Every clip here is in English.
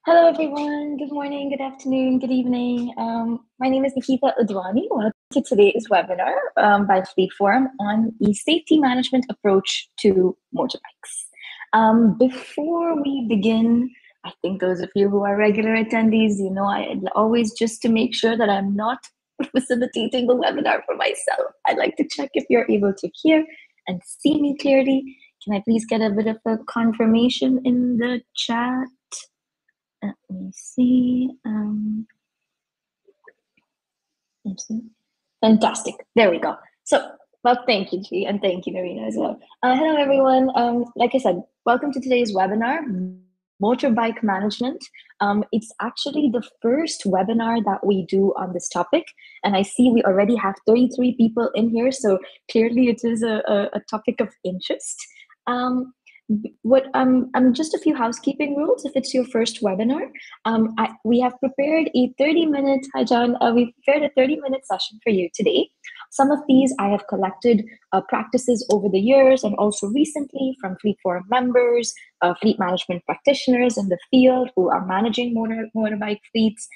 Hello, everyone. Good morning, good afternoon, good evening. My name is Nikita Udwani. Welcome to today's webinar by Fleet Forum on the safety management approach to motorbikes. Before we begin, I think those of you who are regular attendees, you know, I always, just to make sure that I'm not facilitating the webinar for myself, I'd like to check if you're able to hear and see me clearly. Can I please get a bit of a confirmation in the chat? Let me see. Let's see. Fantastic. There we go. So, well, thank you, G, and thank you, Narina, as well. Hello, everyone. Like I said, welcome to today's webinar, Motorbike Management. It's actually the first webinar that we do on this topic, and I see we already have 33 people in here, so clearly it is a topic of interest. Just a few housekeeping rules. If it's your first webinar, we have prepared a 30-minute. Hi, John. We prepared a 30-minute session for you today. Some of these I have collected practices over the years and also recently from Fleet Forum members, fleet management practitioners in the field who are managing motorbike fleets.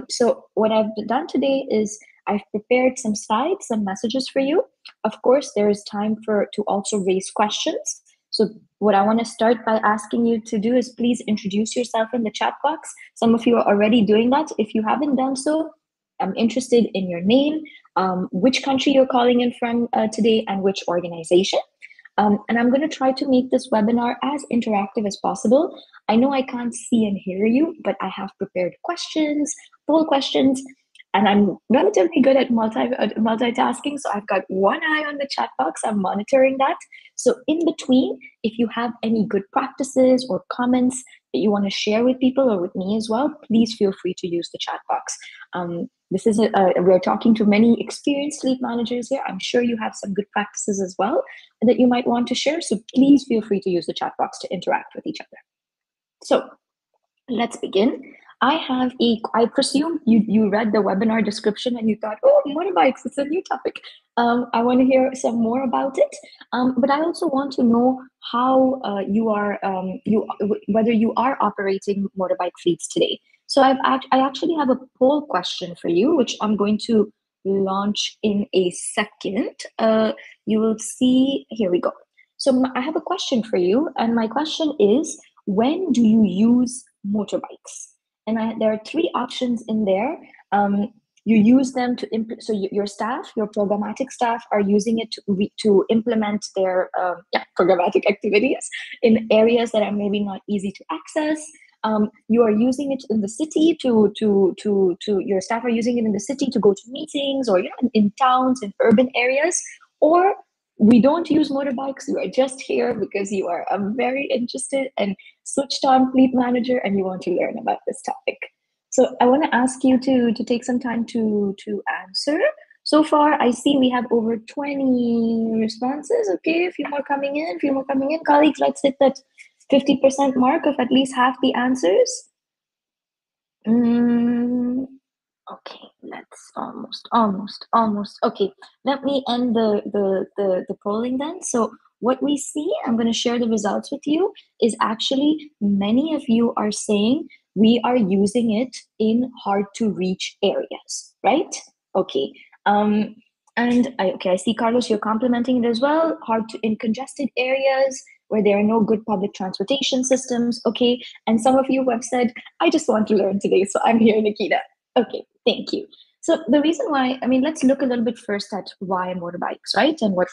So what I've done today is I've prepared some slides, some messages for you. Of course, there is time to also raise questions. So what I want to start by asking you to do is please introduce yourself in the chat box. Some of you are already doing that. If you haven't done so, I'm interested in your name, which country you're calling in from today, and which organization. And I'm going to try to make this webinar as interactive as possible. I know I can't see and hear you, but I have prepared questions, poll questions, and I'm relatively good at multitasking. So I've got one eye on the chat box. I'm monitoring that. So in between, if you have any good practices or comments that you want to share with people or with me as well, please feel free to use the chat box. We're talking to many experienced fleet managers here. I'm sure you have some good practices as well that you might want to share. So please feel free to use the chat box to interact with each other. So let's begin. I presume you read the webinar description and you thought, oh, motorbikes, it's a new topic. I want to hear some more about it. But I also want to know how whether you are operating motorbike fleets today. So I actually have a poll question for you, which I'm going to launch in a second. You will see, here we go. So I have a question for you, and my question is, when do you use motorbikes? And there are three options in there. You use them to so your staff, your programmatic staff, are using it to implement their programmatic activities in areas that are maybe not easy to access. You are using it in the city your staff are using it in the city to go to meetings, or in towns, in urban areas. Or we don't use motorbikes. You are just here because you are very interested and switched on fleet manager and you want to learn about this topic. So I want to ask you to take some time to answer. So far, I see we have over 20 responses. Okay, a few more coming in, Colleagues, let's hit that 50% mark of at least half the answers. Okay, let's almost. Okay, let me end the polling then. So what we see, I'm going to share the results with you, is actually many of you are saying we are using it in hard to reach areas, right? Okay. I see, Carlos, you're complimenting it as well. In congested areas where there are no good public transportation systems. Okay. And some of you who have said, I just want to learn today, so I'm here, Nikita. Okay, thank you. So the reason why, let's look a little bit first at why motorbikes, right? And what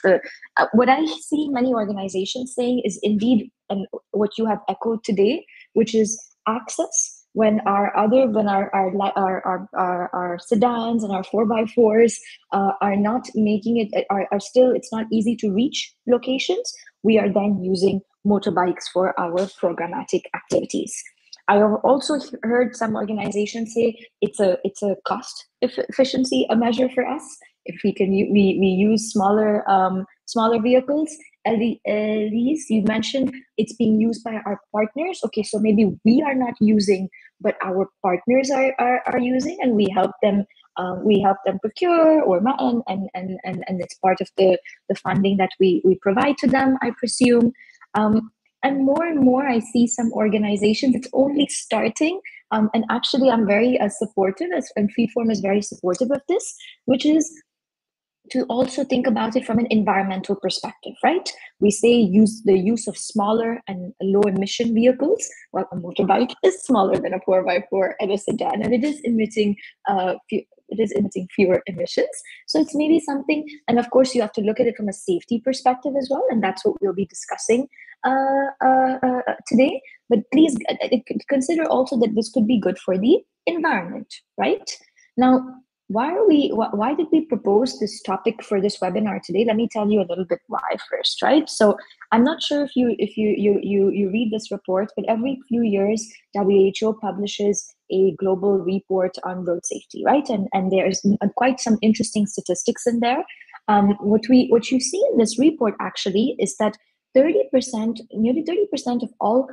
I see many organizations saying is indeed, and what you have echoed today, which is access. When our sedans and our 4x4s are not making it, are still, it's not easy to reach locations, we are then using motorbikes for our programmatic activities. I have also heard some organizations say it's a cost efficiency a measure for us if we use smaller vehicles. Elise, you mentioned it's being used by our partners. Okay, so maybe we are not using, but our partners are using, and we help them procure and it's part of the funding that we provide to them, I presume. And more I see some organizations, it's only starting. And actually, I'm very supportive, and Freeform is very supportive of this, which is to also think about it from an environmental perspective, right? We say use the use of smaller and low emission vehicles. Well, a motorbike is smaller than a 4x4 and a sedan, and it is emitting fewer emissions. So it's maybe something, and of course, you have to look at it from a safety perspective as well, and that's what we'll be discussing today. But please consider also that this could be good for the environment, right? Now, why did we propose this topic for this webinar today? Let me tell you a little bit why first, right? So I'm not sure if you read this report, but every few years WHO publishes a global report on road safety, right? And there's quite some interesting statistics in there. What you see in this report actually is that 30%, nearly 30% of all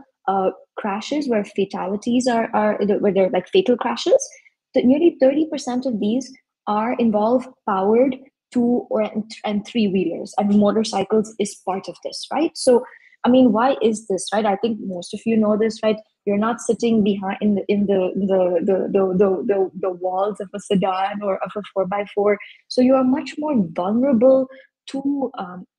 crashes where fatalities where they're like fatal crashes, that nearly 30% of these are involve powered two and three wheelers, and motorcycles is part of this, right? So I mean, why is this, right? I think most of you know this, right? You're not sitting behind in the walls of a sedan or of a 4x4, so you are much more vulnerable to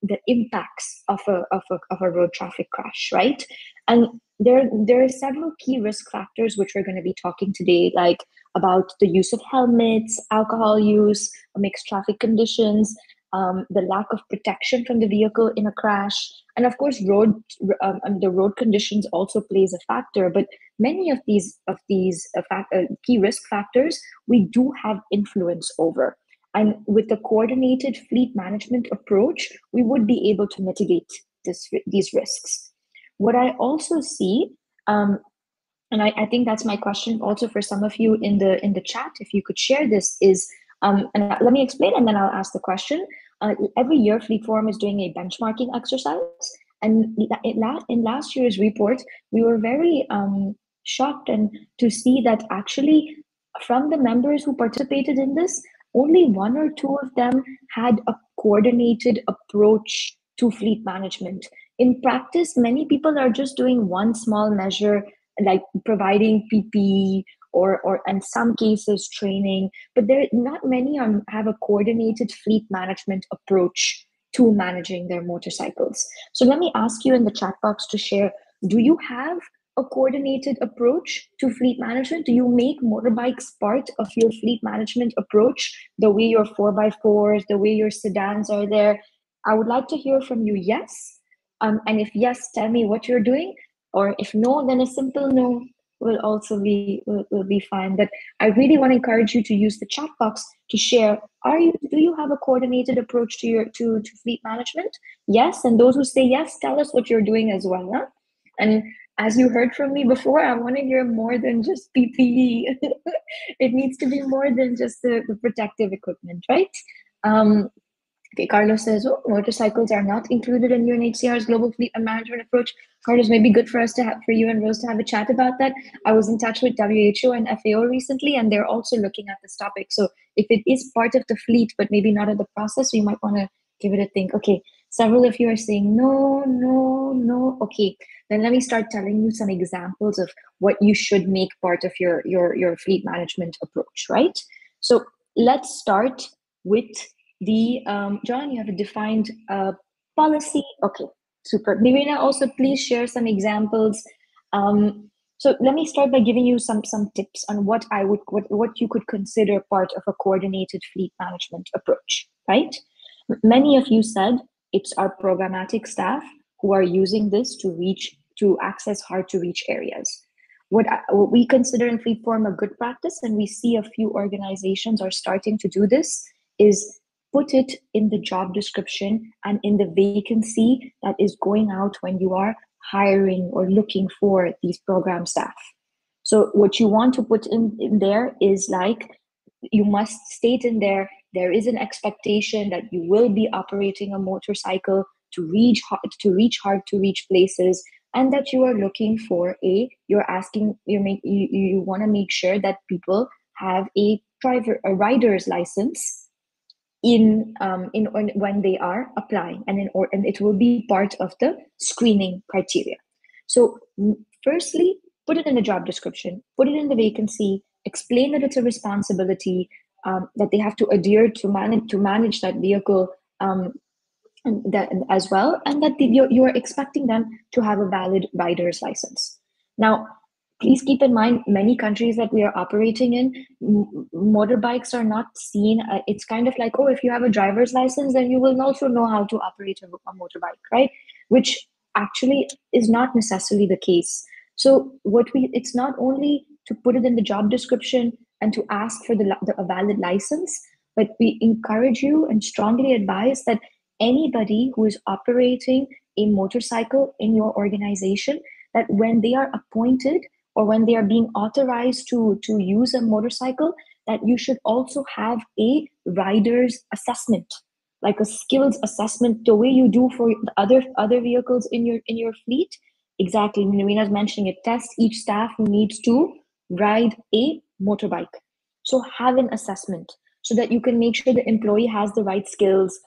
the impacts of a road traffic crash, right? And there are several key risk factors which we're going to be talking today, like about the use of helmets, alcohol use, mixed traffic conditions, the lack of protection from the vehicle in a crash, and of course, the road conditions also plays a factor. But many of these key risk factors we do have influence over, and with a coordinated fleet management approach, we would be able to mitigate these risks. What I also see, and I think that's my question also for some of you in the chat, if you could share this, is and let me explain and then I'll ask the question. Every year Fleetform is doing a benchmarking exercise, and in last year's report we were very shocked and to see that actually from the members who participated in this, only one or two of them had a coordinated approach to fleet management. In practice, many people are just doing one small measure, like providing PPE or in some cases training, but there not many have a coordinated fleet management approach to managing their motorcycles. So let me ask you in the chat box to share, do you have a coordinated approach to fleet management? Do you make motorbikes part of your fleet management approach, the way your 4x4s, the way your sedans are there? I would like to hear from you, yes. And if yes, tell me what you're doing, or if no, then a simple no will be fine. But I really want to encourage you to use the chat box to share. Do you have a coordinated approach to fleet management? Yes, and those who say yes, tell us what you're doing as well. Huh? And as you heard from me before, I want to hear more than just PPE. It needs to be more than just the protective equipment, right? Okay, Carlos says, oh, motorcycles are not included in UNHCR's global fleet and management approach. Carlos, maybe good for us for you and Rose to have a chat about that. I was in touch with WHO and FAO recently, and they're also looking at this topic. So if it is part of the fleet, but maybe not in the process, you might want to give it a think. Okay, several of you are saying no, no, no. Okay, then let me start telling you some examples of what you should make part of your fleet management approach, right? So let's start with John, you have a defined policy. Okay, super. Nirina, also please share some examples. So let me start by giving you some tips on what you could consider part of a coordinated fleet management approach, right? Many of you said it's our programmatic staff who are using this to access hard to reach areas. What we consider in Fleetform a good practice, and we see a few organizations are starting to do this, is put it in the job description and in the vacancy that is going out when you are hiring or looking for these program staff. So what you want to put in there is like, you must state in there is an expectation that you will be operating a motorcycle to reach hard to reach places, and that you are looking for you want to make sure that people have a rider's license when they are applying, and it will be part of the screening criteria. So firstly, put it in the job description, put it in the vacancy, explain that it's a responsibility, that they have to adhere to manage that vehicle, and that as well, and that you're expecting them to have a valid rider's license. Now, please keep in mind, many countries that we are operating in, motorbikes are not seen. It's kind of like, oh, if you have a driver's license, then you will also know how to operate a motorbike, right? Which actually is not necessarily the case. So it's not only to put it in the job description and to ask for a valid license, but we encourage you and strongly advise that anybody who is operating a motorcycle in your organization, that when they are appointed or when they are being authorized to use a motorcycle, that you should also have a rider's assessment, like a skills assessment, the way you do for the other vehicles in your fleet. Exactly, Narina's mentioning it. Test each staff who needs to ride a motorbike. So have an assessment so that you can make sure the employee has the right skills.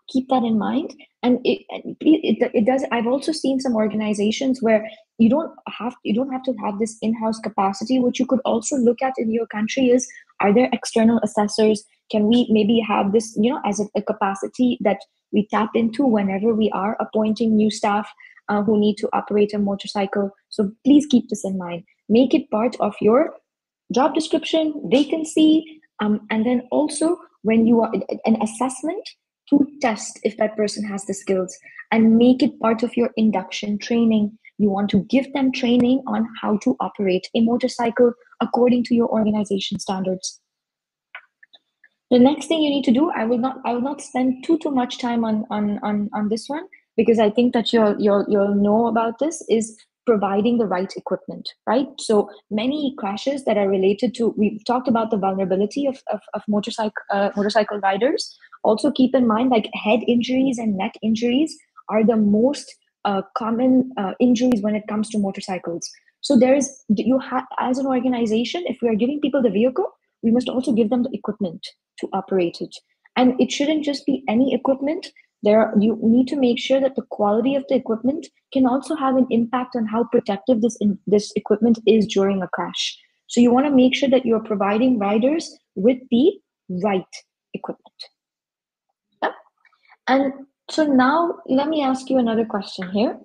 Keep that in mind. And it does. I've also seen some organizations where you don't have to have this in-house capacity. What you could also look at in your country is, are there external assessors? Can we maybe have this, as a capacity that we tap into whenever we are appointing new staff who need to operate a motorcycle? So please keep this in mind. Make it part of your job description, vacancy, and then also when you are an assessment to test if that person has the skills, and make it part of your induction training. You want to give them training on how to operate a motorcycle according to your organization standards. The next thing you need to do, I will not spend too much time on this one, because I think that you'll know about this, is providing the right equipment, right? So many crashes that are related to, we've talked about the vulnerability of motorcycle riders. Also keep in mind, like, head injuries and neck injuries are the most common injuries when it comes to motorcycles. So as an organization, if we are giving people the vehicle, we must also give them the equipment to operate it. And it shouldn't just be any equipment. You need to make sure that the quality of the equipment can also have an impact on how protective this equipment is during a crash. So you want to make sure that you're providing riders with the right equipment. Yep. And so now let me ask you another question here.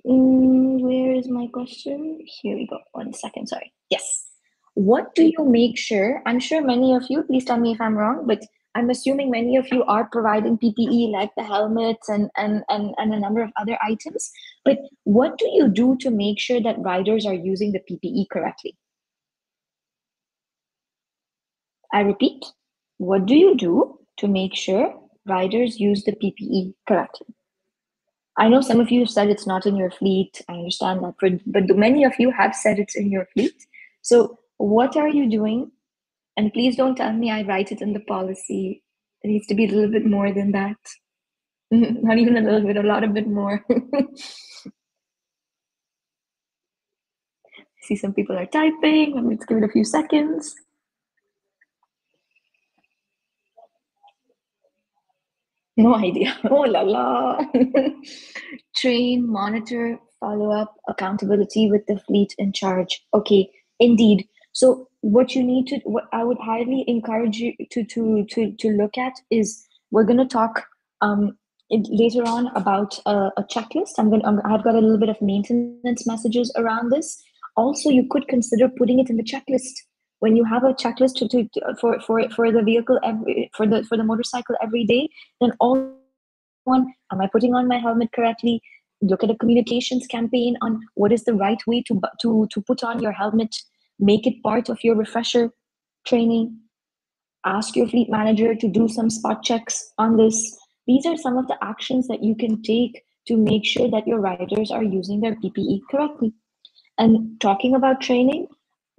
Where is my question? Here we go. 1 second, sorry. Yes. What do you make sure? I'm sure many of you, please tell me if I'm wrong, but I'm assuming many of you are providing PPE, like the helmets and a number of other items. But what do you do to make sure that riders are using the PPE correctly? I repeat, what do you do to make sure riders use the PPE correctly? I know some of you have said it's not in your fleet. I understand that, but many of you have said it's in your fleet. So what are you doing? And please don't tell me I write it in the policy. It needs to be a little bit more than that. Not even a little bit, a lot of bit more. See, some people are typing. Let's give it a few seconds. No idea. Oh la la. Train, monitor, follow up, accountability with the fleet in charge. Okay, indeed. So what I would highly encourage you to look at is, we're going to talk later on about a checklist. I've got a little bit of maintenance messages around this. Also, you could consider putting it in the checklist. When you have a checklist for the vehicle for the motorcycle every day, then am I putting on my helmet correctly? Look at a communications campaign on what is the right way to put on your helmet. Make it part of your refresher training. Ask your fleet manager to do some spot checks on this. These are some of the actions that you can take to make sure that your riders are using their PPE correctly. And talking about training,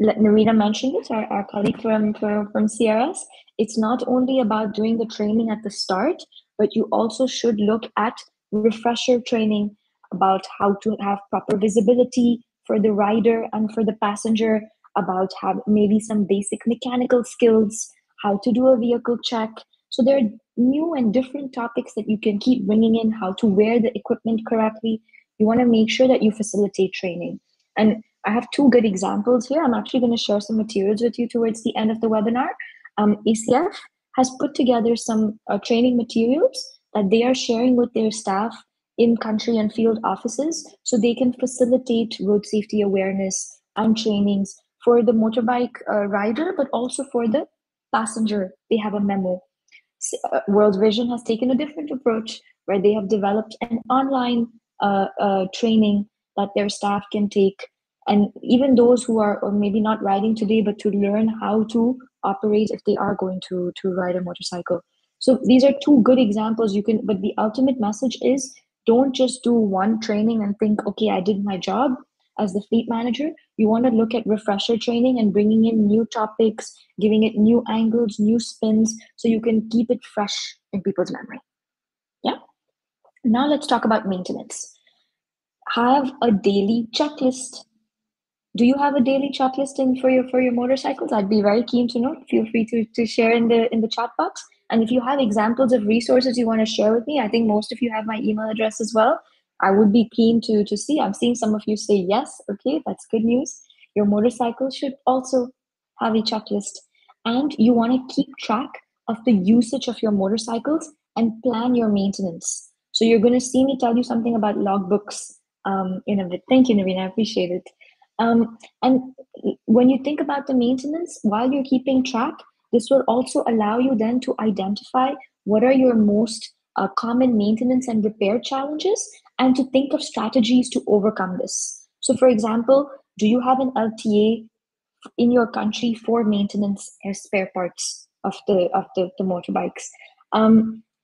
Narita mentioned this, our colleague from CRS. It's not only about doing the training at the start, but you also should look at refresher training about how to have proper visibility for the rider and for the passenger, about have maybe some basic mechanical skills, how to do a vehicle check. So there are new and different topics that you can keep bringing in, how to wear the equipment correctly. You want to make sure that you facilitate training. And I have two good examples here. I'm actually going to share some materials with you towards the end of the webinar. ACF has put together some training materials that they are sharing with their staff in country and field offices so they can facilitate road safety awareness and trainings for the motorbike rider, but also for the passenger. They have a memo. World Vision has taken a different approach where they have developed an online training that their staff can take. And even those who are or maybe not riding today, but to learn how to operate if they are going to ride a motorcycle. So these are two good examples you can, but the ultimate message is don't just do one training and think, okay, I did my job as the fleet manager. You want to look at refresher training and bringing in new topics, giving it new angles, new spins, so you can keep it fresh in people's memory. Yeah. Now let's talk about maintenance. Have a daily checklist. Do you have a daily checklist for your motorcycles? I'd be very keen to know. Feel free to share in the chat box. And if you have examples of resources you want to share with me, I think most of you have my email address as well. I would be keen to see. I'm seeing some of you say yes. Okay, that's good news. Your motorcycle should also have a checklist. And you want to keep track of the usage of your motorcycles and plan your maintenance. So you're going to see me tell you something about logbooks in a bit. Thank you, Naveen. I appreciate it. And when you think about the maintenance, while you're keeping track, this will also allow you then to identify what are your most common maintenance and repair challenges and to think of strategies to overcome this. So for example, do you have an LTA in your country for maintenance and spare parts of the motorbikes?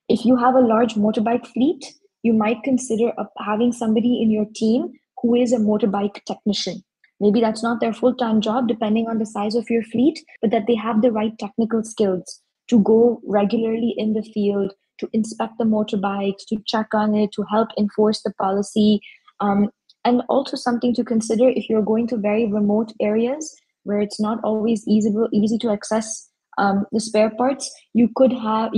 If you have a large motorbike fleet, you might consider having somebody in your team who is a motorbike technician. Maybe that's not their full-time job, depending on the size of your fleet, but that they have the right technical skills to go regularly in the field, to inspect the motorbikes, to check on it, to help enforce the policy. And also something to consider if you're going to very remote areas where it's not always easy to access the spare parts. You could have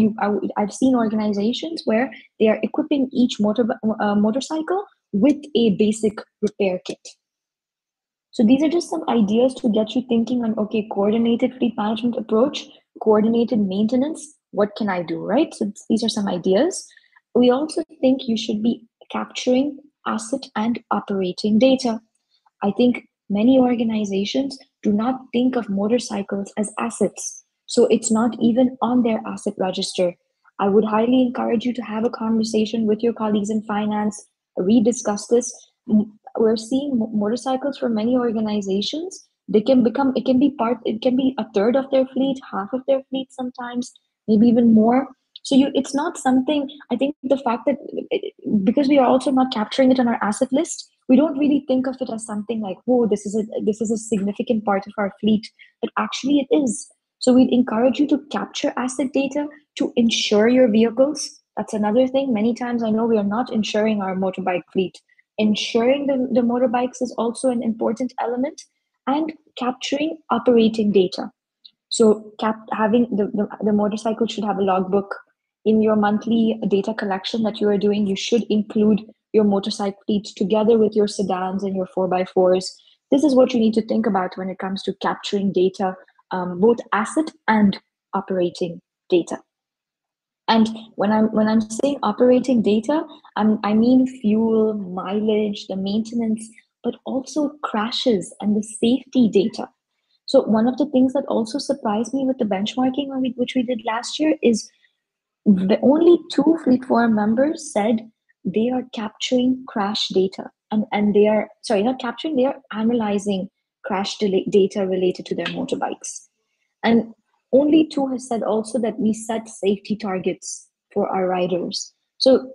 I've seen organizations where they are equipping each motorcycle with a basic repair kit. So these are just some ideas to get you thinking on, okay, coordinated fleet management approach, coordinated maintenance, what can I do, right? So these are some ideas. We also think you should be capturing asset and operating data. I think many organizations do not think of motorcycles as assets. So it's not even on their asset register. I would highly encourage you to have a conversation with your colleagues in finance, rediscuss this. We're seeing motorcycles for many organizations. It can be a third of their fleet, half of their fleet sometimes, maybe even more. So it's not something, I think the fact that because we are also not capturing it on our asset list, we don't really think of it as something like, whoa, this is a significant part of our fleet, but actually it is. So we'd encourage you to capture asset data to insure your vehicles. That's another thing. Many times I know we are not insuring our motorbike fleet. Insuring the motorbikes is also an important element, and capturing operating data. So having the motorcycle should have a logbook. In your monthly data collection that you are doing, you should include your motorcycle fleet together with your sedans and your 4x4s. This is what you need to think about when it comes to capturing data, both asset and operating data. And when I'm saying operating data, I mean fuel, mileage, the maintenance, but also crashes and the safety data. So one of the things that also surprised me with the benchmarking which we did last year is the only 2 Fleet Forum members said they are capturing crash data, and they are, sorry, not capturing, they are analyzing crash data related to their motorbikes. And only 2 have said also that we set safety targets for our riders. So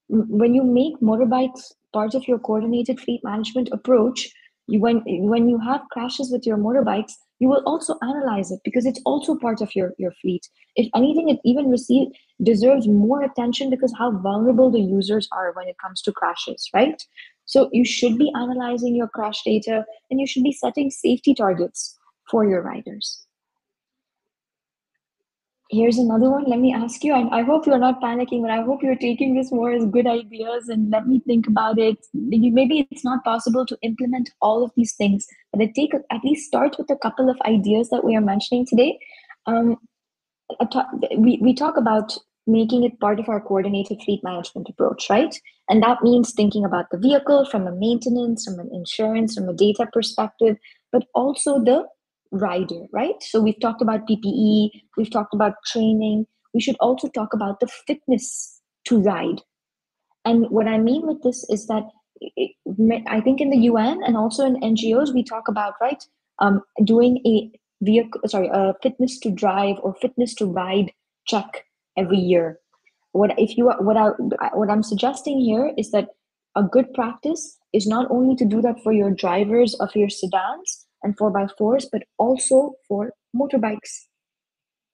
when you make motorbikes part of your coordinated fleet management approach, when you have crashes with your motorbikes, you will also analyze it because it's also part of your fleet. If anything, it even deserves more attention because how vulnerable the users are when it comes to crashes, right? So you should be analyzing your crash data and you should be setting safety targets for your riders. Here's another one. Let me ask you, and I hope you're not panicking, but I hope you're taking this more as good ideas and let me think about it. Maybe it's not possible to implement all of these things, but at least start with a couple of ideas that we are mentioning today. Um, we talk about making it part of our coordinated fleet management approach, right? And that means thinking about the vehicle from a maintenance, from an insurance, from a data perspective, but also the rider, right? So we've talked about PPE, we've talked about training. We should also talk about the fitness to ride. And what I mean with this is that I think in the UN and also in NGOs, we talk about, right, doing a fitness to drive or fitness to ride check every year. What I'm suggesting here is that a good practice is not only to do that for your drivers of your sedans and 4x4s, but also for motorbikes.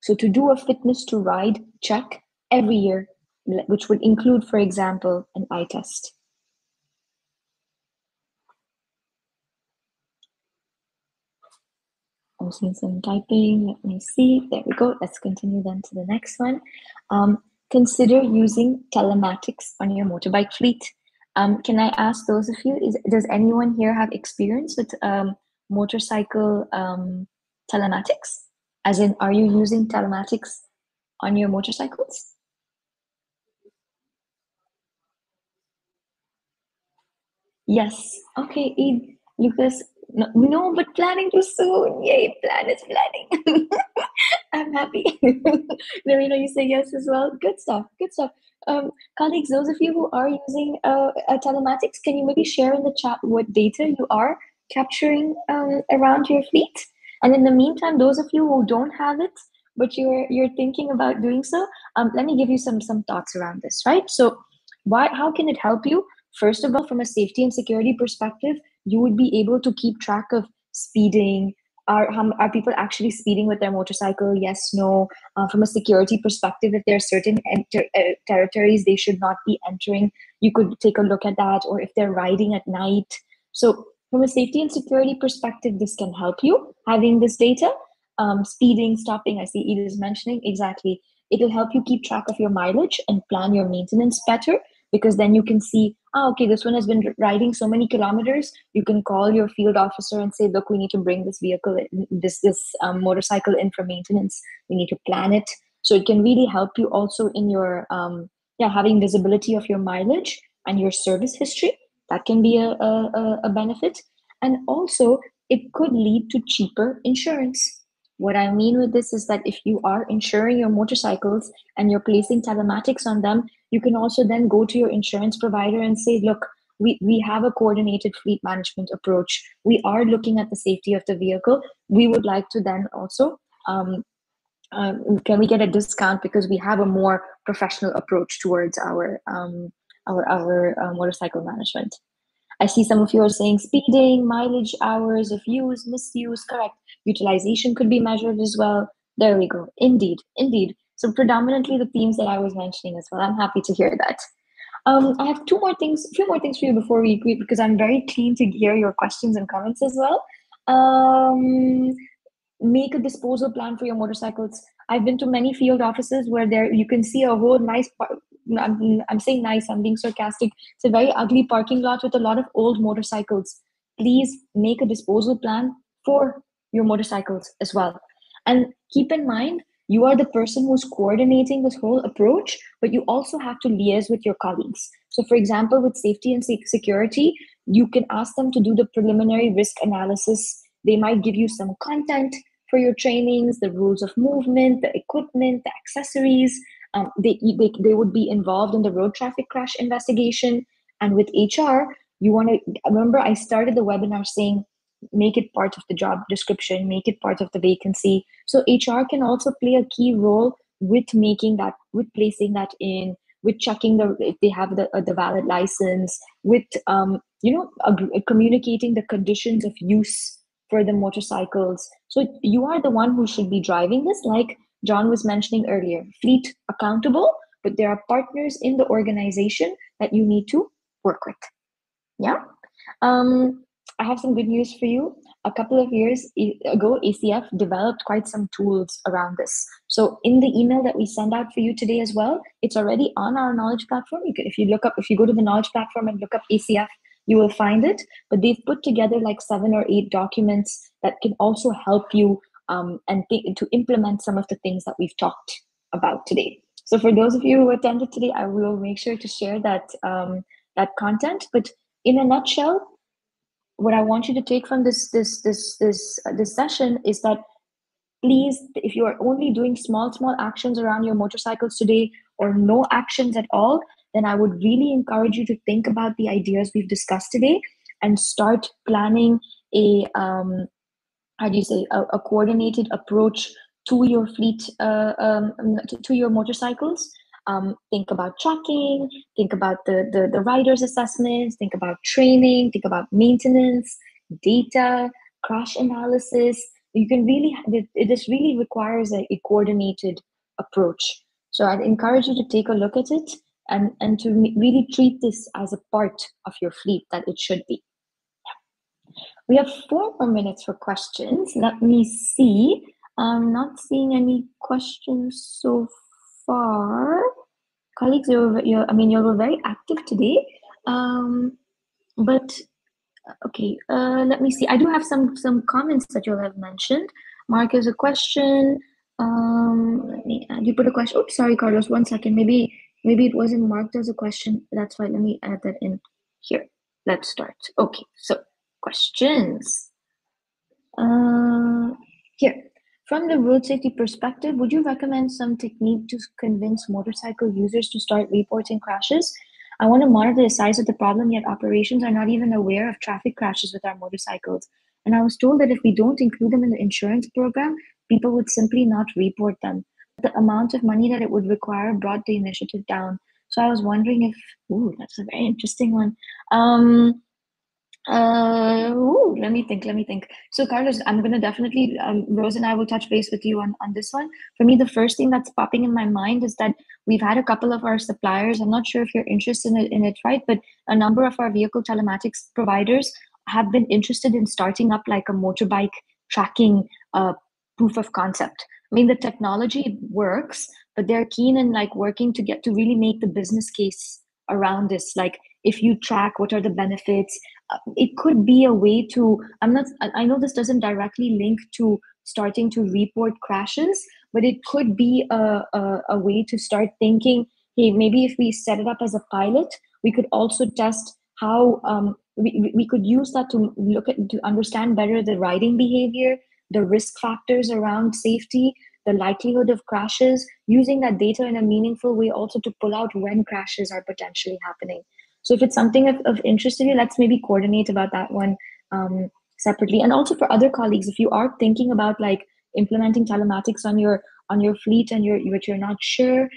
So to do a fitness to ride check every year, which would include, for example, an eye test. I'm seeing some typing. Let me see. There we go. Let's continue then to the next one. Consider using telematics on your motorbike fleet. Can I ask those of you, does anyone here have experience with motorcycle telematics? As in, are you using telematics on your motorcycles? Yes. Okay, Eid, Lucas. No, no, but planning too soon. Yay, plan is planning. I'm happy. Narina, you say yes as well. Good stuff. Good stuff. Colleagues, those of you who are using telematics, can you maybe share in the chat what data you are capturing around your fleet? And in the meantime, those of you who don't have it, but you're thinking about doing so, let me give you some thoughts around this. Right. So, how can it help you? First of all, from a safety and security perspective, you would be able to keep track of speeding. Are people actually speeding with their motorcycle? Yes, no. From a security perspective, if there are certain territories they should not be entering, you could take a look at that, or if they're riding at night. So, from a safety and security perspective, this can help you having this data. Speeding, stopping, I see Edith is mentioning, exactly. It'll help you keep track of your mileage and plan your maintenance better, because then you can see, okay, this one has been riding so many kilometers. You can call your field officer and say, look, we need to bring this vehicle, this motorcycle in for maintenance. We need to plan it. So it can really help you also in your having visibility of your mileage and your service history. That can be a benefit. And also, it could lead to cheaper insurance. What I mean with this is that if you are insuring your motorcycles and you're placing telematics on them, you can also then go to your insurance provider and say, look, we have a coordinated fleet management approach. We are looking at the safety of the vehicle. We would like to then also, can we get a discount because we have a more professional approach towards our motorcycle management. I see some of you are saying speeding, mileage, hours of use, misuse, correct. Utilization could be measured as well. There we go. Indeed, indeed. So predominantly the themes that I was mentioning as well. I'm happy to hear that. I have few more things for you before we agree, because I'm very keen to hear your questions and comments as well. Make a disposal plan for your motorcycles. I've been to many field offices where there you can see a whole nice I'm saying nice, I'm being sarcastic. It's a very ugly parking lot with a lot of old motorcycles. Please make a disposal plan for your motorcycles as well. And keep in mind, you are the person who's coordinating this whole approach, but you also have to liaise with your colleagues. So, for example, with safety and security, you can ask them to do the preliminary risk analysis. They might give you some content for your trainings, the rules of movement, the equipment, the accessories. They would be involved in the road traffic crash investigation. And with HR, you want to remember, I started the webinar saying, make it part of the job description, make it part of the vacancy. So HR can also play a key role with making that, with placing that in, with checking if they have the valid license, with communicating the conditions of use for the motorcycles. So you are the one who should be driving this, like John was mentioning earlier, fleet accountable, but there are partners in the organization that you need to work with. Yeah. I have some good news for you. a couple of years ago, ACF developed quite some tools around this. So in the email that we send out for you today as well, it's already on our knowledge platform. If you go to the knowledge platform and look up ACF, you will find it. But they've put together like 7 or 8 documents that can also help you to implement some of the things that we've talked about today. So for those of you who attended today, I will make sure to share that content. But in a nutshell, what I want you to take from this session is that, please, if you are only doing small actions around your motorcycles today, or no actions at all, then I would really encourage you to think about the ideas we've discussed today and start planning a coordinated approach to your fleet, to your motorcycles. Think about tracking, think about the rider's assessments, think about training, think about maintenance, data, crash analysis. You can really, this really requires a coordinated approach. So I'd encourage you to take a look at it and to really treat this as a part of your fleet that it should be. We have 4 more minutes for questions. Let me see. I'm not seeing any questions so far. Colleagues, you're very active today. But okay, let me see. I do have some comments that you'll have mentioned. Mark has a question. You put a question. Oops, sorry, Carlos. 1 second. Maybe it wasn't marked as a question. That's why. Let me add that in here. Let's start. Okay, so questions. Here, from the road safety perspective, would you recommend some technique to convince motorcycle users to start reporting crashes? I want to monitor the size of the problem, yet operations are not even aware of traffic crashes with our motorcycles. And I was told that if we don't include them in the insurance program, people would simply not report them. The amount of money that it would require brought the initiative down. So I was wondering if, that's a very interesting one. Let me think. So Carlos, I'm gonna definitely, Rose and I will touch base with you on this one. For me, the first thing that's popping in my mind is that we've had a couple of our suppliers, I'm not sure if you're interested in it, right? But a number of our vehicle telematics providers have been interested in starting up like a motorbike tracking proof of concept. I mean, the technology works, but they're keen in like working to get to really make the business case around this. Like, if you track, what are the benefits? It could be a way to, I know this doesn't directly link to starting to report crashes, but it could be a way to start thinking, hey, maybe if we set it up as a pilot, we could also test how we could use that to understand better the riding behavior, the risk factors around safety, the likelihood of crashes, using that data in a meaningful way also to pull out when crashes are potentially happening. So if it's something of interest to you, let's maybe coordinate about that one separately. And also for other colleagues, if you are thinking about like implementing telematics on your fleet and you're not sure,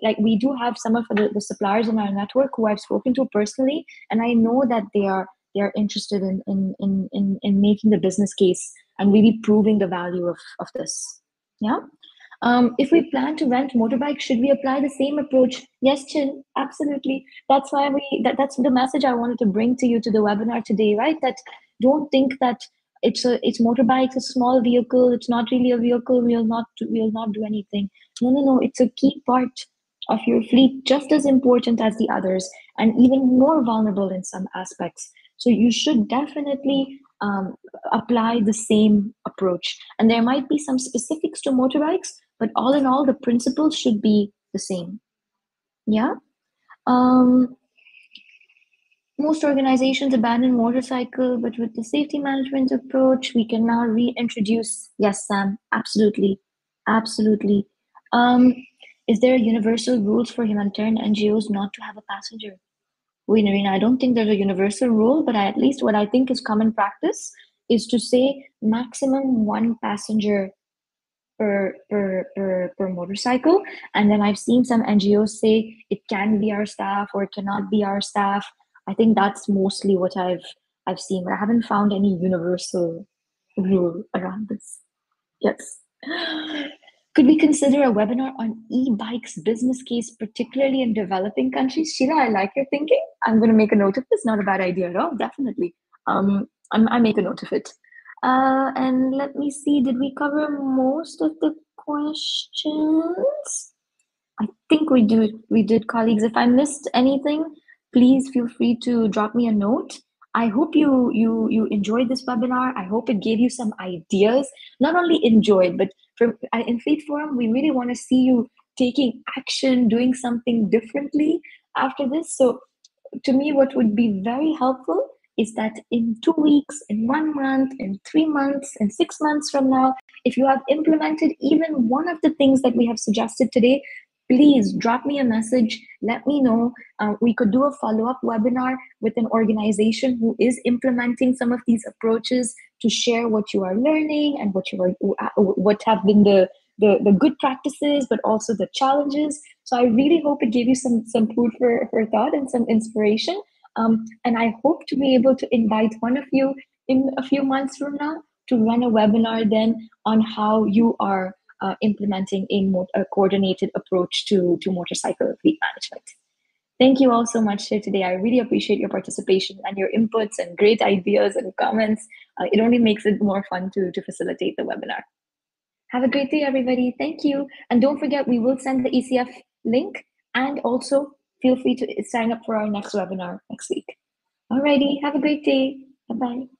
like we do have some of the suppliers in our network who I've spoken to personally, and I know that they are interested in making the business case and really proving the value of this. Yeah. If we plan to rent motorbikes, should we apply the same approach? Yes, Chin, absolutely. That's why that's the message I wanted to bring to you to the webinar today, right? That don't think that it's motorbikes, a small vehicle, it's not really a vehicle, we'll not do anything. No, it's a key part of your fleet, just as important as the others, and even more vulnerable in some aspects. So you should definitely apply the same approach. And there might be some specifics to motorbikes, but all in all, the principles should be the same. Yeah. Most organizations abandon motorcycle, but with the safety management approach, we can now reintroduce. Yes, Sam, absolutely. Is there universal rules for humanitarian NGOs not to have a passenger? I don't think there's a universal rule, but at least what I think is common practice is to say maximum 1 passenger per motorcycle. And then I've seen some NGOs say it can be our staff or it cannot be our staff. I think that's mostly what I've seen, but I haven't found any universal rule around this. Yes. Could we consider a webinar on e-bikes business case, particularly in developing countries? Sheila, I like your thinking. I'm going to make a note of this. Not a bad idea at all. Definitely. I make a note of it. And let me see, did we cover most of the questions? I think we did, colleagues. If I missed anything, please feel free to drop me a note. I hope you enjoyed this webinar. I hope it gave you some ideas. Not only enjoyed, but in Faith Forum, we really want to see you taking action, doing something differently after this. So to me, what would be very helpful is that in 2 weeks, in 1 month, in 3 months, in 6 months from now, if you have implemented even one of the things that we have suggested today, please drop me a message. Let me know. We could do a follow up webinar with an organization who is implementing some of these approaches to share what you are learning and what have been the good practices, but also the challenges. So I really hope it gave you some food for thought and some inspiration. And I hope to be able to invite one of you in a few months from now to run a webinar then on how you are implementing a coordinated approach to motorcycle fleet management. Thank you all so much here today. I really appreciate your participation and your inputs and great ideas and comments. It only makes it more fun to facilitate the webinar. Have a great day, everybody. Thank you. And don't forget, we will send the ECF link, and also feel free to sign up for our next webinar next week. Alrighty, have a great day. Bye-bye.